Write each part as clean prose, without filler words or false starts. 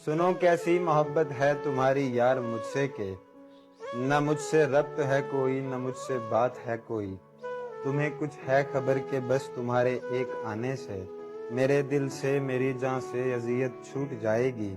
सुनो कैसी मोहब्बत है तुम्हारी यार मुझसे के, न मुझसे रब्त है कोई न मुझसे बात है कोई। तुम्हें कुछ है खबर के बस तुम्हारे एक आने से मेरे दिल से मेरी जान से अजियत छूट जाएगी।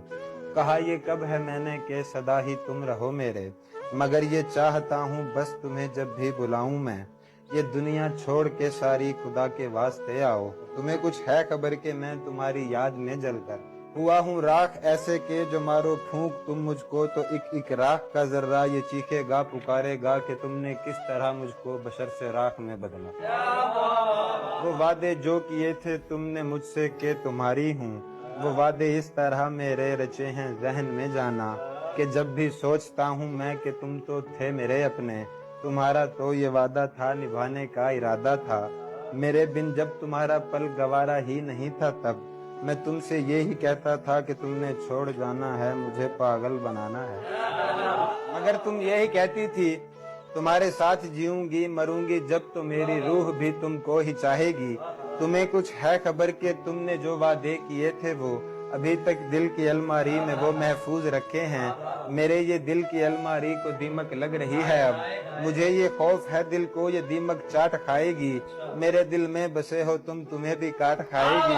कहा ये कब है मैंने कि सदा ही तुम रहो मेरे, मगर ये चाहता हूँ बस तुम्हें जब भी बुलाऊं मैं। ये दुनिया छोड़ के सारी खुदा के वास्ते आओ। तुम्हें कुछ है खबर के मैं तुम्हारी याद में जलकर हुआ हूँ राख ऐसे के जो मारो फूंक तुम मुझको तो एक राख का जर्रा ये चीखेगा पुकारेगा कि तुमने किस तरह मुझको बशर से राख में बदला। वो वादे जो किए थे तुमने मुझसे के तुम्हारी हूँ, वो वादे इस तरह मेरे रचे हैं जहन में जाना कि जब भी सोचता हूँ मैं कि तुम तो थे मेरे अपने, तुम्हारा तो ये वादा था निभाने का इरादा था। मेरे बिन जब तुम्हारा पल गवारा ही नहीं था तब मैं तुमसे ये ही कहता था कि तुमने छोड़ जाना है मुझे पागल बनाना है। मगर तुम यही कहती थी तुम्हारे साथ जीऊंगी मरूंगी जब तो मेरी रूह भी तुमको ही चाहेगी। तुम्हें कुछ है खबर के तुमने जो वादे किए थे वो अभी तक दिल की अलमारी में वो महफूज रखे हैं। मेरे ये दिल की अलमारी को दीमक लग रही है अब, मुझे ये खौफ है दिल को ये दीमक चाट खाएगी। मेरे दिल में बसे हो तुम तुम्हें भी काट खाएगी।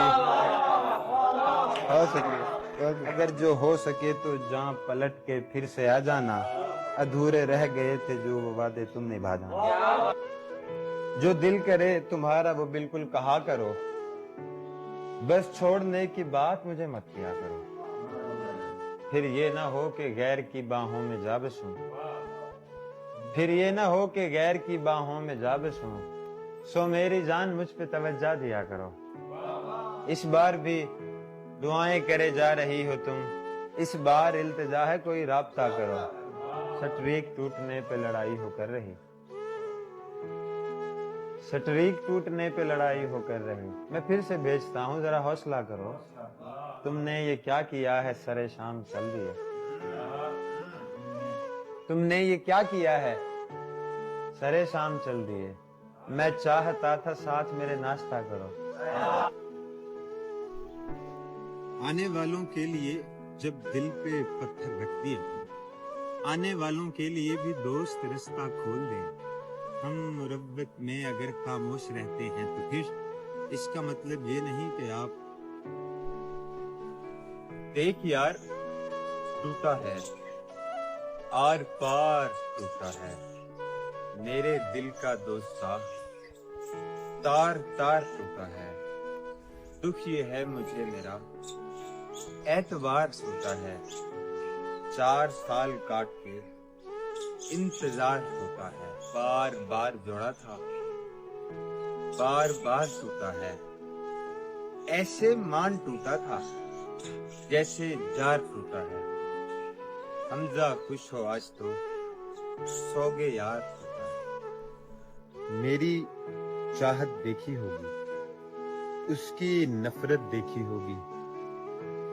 हो सके अगर जो हो सके तो जहाँ पलट के फिर से आ जाना, अधूरे रह गए थे जो वो वादे तुम निभा जाना। जो दिल करे तुम्हारा वो बिल्कुल कहा करो, बस छोड़ने की बात मुझे मत किया करो। फिर ये ना हो कि गैर की बाहों में जा बसूं, फिर ये ना हो कि गैर की बाहों में जा बसूं। सो मेरी जान मुझ पे तवज्जो दिया करो। इस बार भी दुआएं करे जा रही हो तुम, इस बार इल्तिजा है कोई राब्ता करो। सटरीक टूटने पे लड़ाई हो कर रही, सटरीक टूटने पे लड़ाई हो कर रही। मैं फिर से भेजता हूँ जरा हौसला करो। तुमने ये क्या किया है सरे शाम चल दिए, तुमने ये क्या किया है सरे शाम चल दिए। मैं चाहता था साथ मेरे नाश्ता करो। आने वालों के लिए जब दिल पे पत्थर रख दिया, आने वालों के लिए भी दोस्त रास्ता खोल दे। हम मुरब्बत में अगर खामोश रहते हैं तो फिर इसका मतलब ये नहीं कि आप देख यार टूटा है, आर पार टूटा है मेरे दिल का दोस्ता, तार तार टूटा है। दुख ये है मुझे मेरा एतबार टूटा है। 4 साल काट के इंतजार टूटा है। बार बार जोड़ा था बार बार टूटा है। ऐसे मान टूटा था जैसे जार टूटा है। हमजा खुश हो आज तो सोगे यार टूटा है। मेरी चाहत देखी होगी, उसकी नफरत देखी होगी।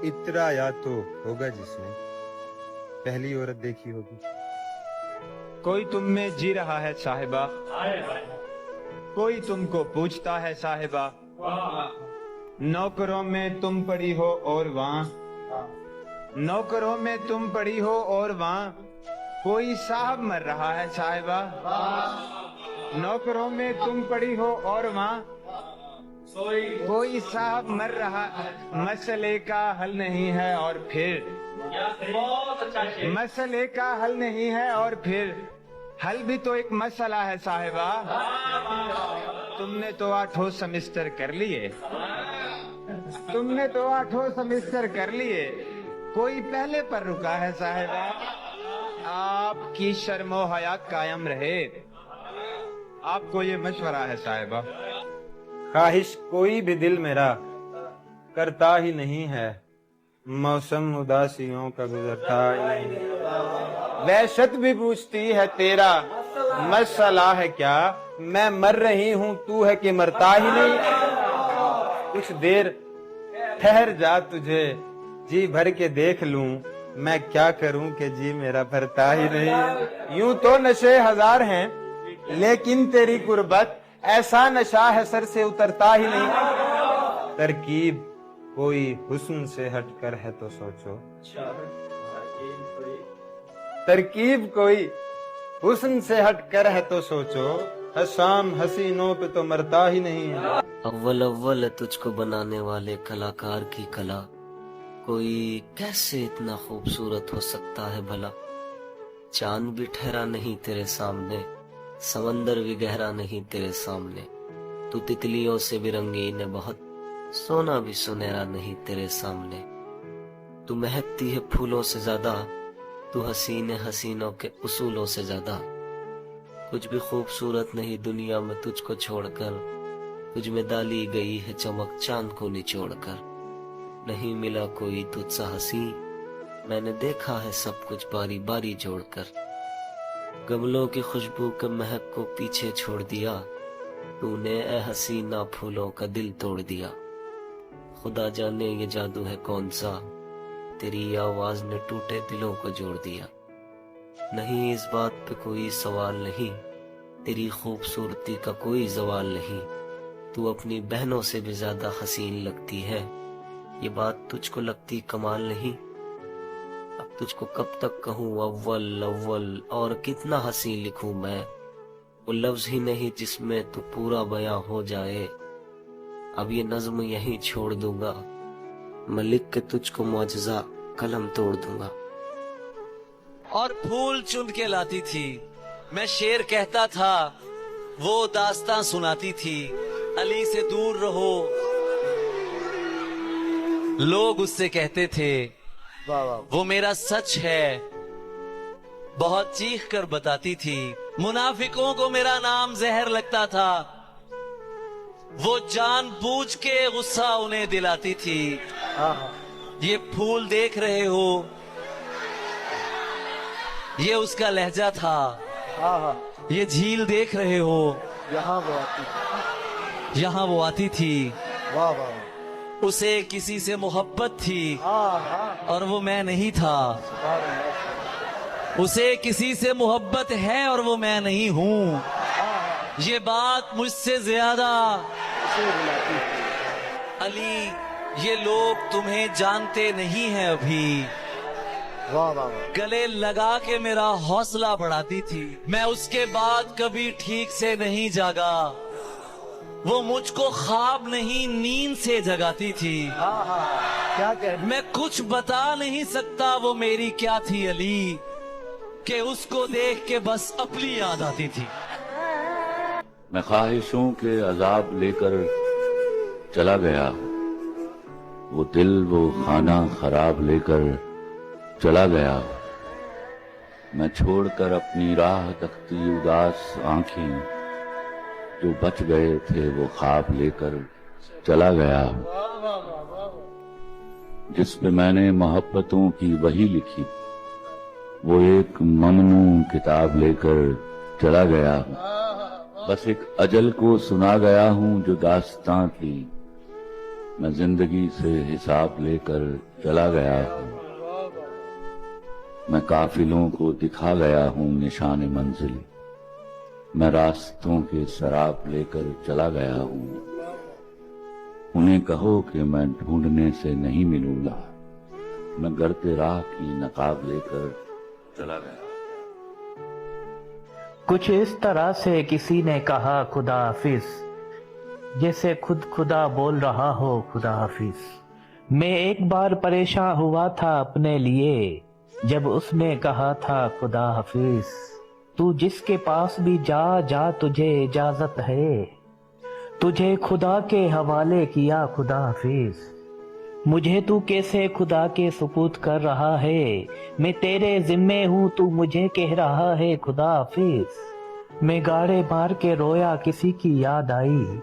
इतरा या तो होगा जिसने पहली औरत देखी होगी। कोई तुम में जी रहा है साहिबा, कोई तुमको पूछता है साहिबा। नौकरों में तुम पड़ी हो और वहाँ, नौकरों में तुम पड़ी हो और वहाँ कोई साहब मर रहा है साहिबा। नौकरों में तुम पड़ी हो और वहाँ कोई साहब मर रहा। मसले का हल नहीं है और फिर मसले का हल नहीं है और फिर हल भी तो एक मसला है साहिबा। तुमने तो 8 सेमेस्टर कर लिए, तुमने तो 8 सेमेस्टर कर लिए, कोई पहले पर रुका है साहिबा। आपकी शर्मो हया कायम रहे। आपको ये मशवरा है साहिबा। ख्वाहिश कोई भी दिल मेरा करता ही नहीं है, मौसम उदासियों का गुजरता ही नहीं। वहशत भी पूछती है तेरा मसला है क्या, मैं मर रही हूँ तू है कि मरता ही नहीं। कुछ देर ठहर जा तुझे जी भर के देख लूं, मैं क्या करूं कि जी मेरा भरता ही नहीं। यूं तो नशे हजार हैं लेकिन तेरी गुर्बत ऐसा नशा है सर से उतरता ही नहीं। तरकीब कोई हुस्न से हटकर है तो सोचो। तरकीब कोई हुस्न से हटकर है तो सोचो, हशाम हसीनों पे तो मरता ही नहीं है। अव्वल अव्वल तुझको बनाने वाले कलाकार की कला, कोई कैसे इतना खूबसूरत हो सकता है भला। चांद भी ठहरा नहीं तेरे सामने, समंदर भी गहरा नहीं तेरे सामने। तू तितलियों से भी रंगीन है बहुत, सोना भी सुनहरा नहीं तेरे सामने। तू महकती है फूलों से ज्यादा, तू हसीन है हसीनों के उसूलों से ज्यादा। कुछ भी खूबसूरत नहीं दुनिया में तुझको छोड़कर, तुझ में डाली गई है चमक चांद को निचोड़कर। नहीं मिला कोई तुझसा हसी, मैंने देखा है सब कुछ बारी बारी जोड़कर। गमलों की खुशबू के महक को पीछे छोड़ दिया, तूने ए हसीना फूलों का दिल तोड़ दिया। खुदा जाने ये जादू है कौन सा, तेरी आवाज ने टूटे दिलों को जोड़ दिया। नहीं इस बात पे कोई सवाल नहीं, तेरी खूबसूरती का कोई जवाल नहीं। तू अपनी बहनों से भी ज्यादा हसीन लगती है, ये बात तुझको लगती कमाल नहीं। अब तुझको कब तक कहूँ अव्वल अव्वल, और कितना हसीन लिखूं मैं। वो लफ्ज ही नहीं जिसमें तू पूरा बयां हो जाए। अब ये नज्म यहीं छोड़ दूंगा, मैं लिख के तुझको मौजज़ा कलम तोड़ दूंगा। और फूल चुन के लाती थी, मैं शेर कहता था, वो दास्तां सुनाती थी। अली से दूर रहो, लोग उससे कहते थे, वो मेरा सच है, बहुत चीख कर बताती थी। मुनाफिकों को मेरा नाम जहर लगता था, वो जानबूझ के गुस्सा उन्हें दिलाती थी। ये फूल देख रहे हो, ये उसका लहजा था। ये झील देख रहे हो, यहाँ वो आती थी। उसे किसी से मोहब्बत थी और वो मैं नहीं था। उसे किसी से मोहब्बत है और वो मैं नहीं हूँ। ये बात मुझसे ज्यादा अली, ये लोग तुम्हें जानते नहीं हैं अभी। गले लगा के मेरा हौसला बढ़ाती थी, मैं उसके बाद कभी ठीक से नहीं जागा। वो मुझको ख्वाब नहीं नींद से जगाती थी। क्या कह मैं कुछ बता नहीं सकता वो मेरी क्या थी अली, कि उसको देख के बस अपनी याद आती थी। मैं ख्वाहिशों के अजाब लेकर चला गया, वो दिल वो खाना खराब लेकर चला गया। मैं छोड़कर अपनी राह तकती उदास आंखें, जो बच गए थे वो ख्वाब लेकर चला गया। जिस पे मैंने मोहब्बतों की वही लिखी, वो एक ममनू किताब लेकर चला गया। बस एक अजल को सुना गया हूँ जो दास्तां थी, मैं जिंदगी से हिसाब लेकर चला गया हूँ। मैं काफिलों को दिखा गया हूँ निशान मंजिल, मैं रास्तों के शराब लेकर चला गया हूँ। उन्हें कहो कि मैं ढूंढने से नहीं मिलूंगा, मैं गर्ते राह की नकाब लेकर चला गया। कुछ इस तरह से किसी ने कहा खुदा हाफिज, जैसे खुद खुदा बोल रहा हो खुदा हाफिज। मैं एक बार परेशान हुआ था अपने लिए, जब उसने कहा था खुदा हाफिज। तू जिसके पास भी जा जा तुझे इजाजत है, तुझे खुदा के हवाले किया खुदा हाफिज। मुझे तू कैसे खुदा के सुपुर्द कर रहा है, मैं तेरे जिम्मे हूँ तू मुझे कह रहा है खुदा हाफिज। मैं गाड़े मार के रोया किसी की याद आई,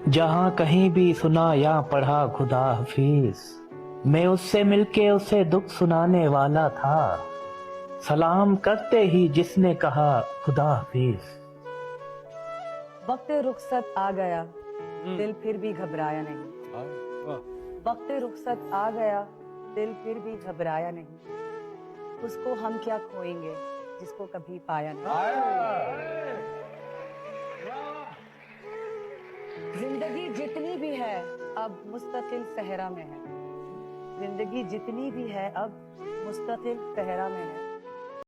जहाँ कहीं भी सुना या पढ़ा खुदा हाफिज। मैं उससे मिलके उसे दुख सुनाने वाला था, सलाम करते ही जिसने कहा खुदा हाफिज। वक्त रुखसत आ गया, दिल फिर भी घबराया नहीं। वक्त रुखसत आ गया, दिल फिर भी घबराया नहीं। उसको हम क्या खोएंगे जिसको कभी पाया नहीं। जिंदगी जितनी भी है अब मुस्तकिल सहरा में है, जिंदगी जितनी भी है अब मुस्तकिल सहरा में है।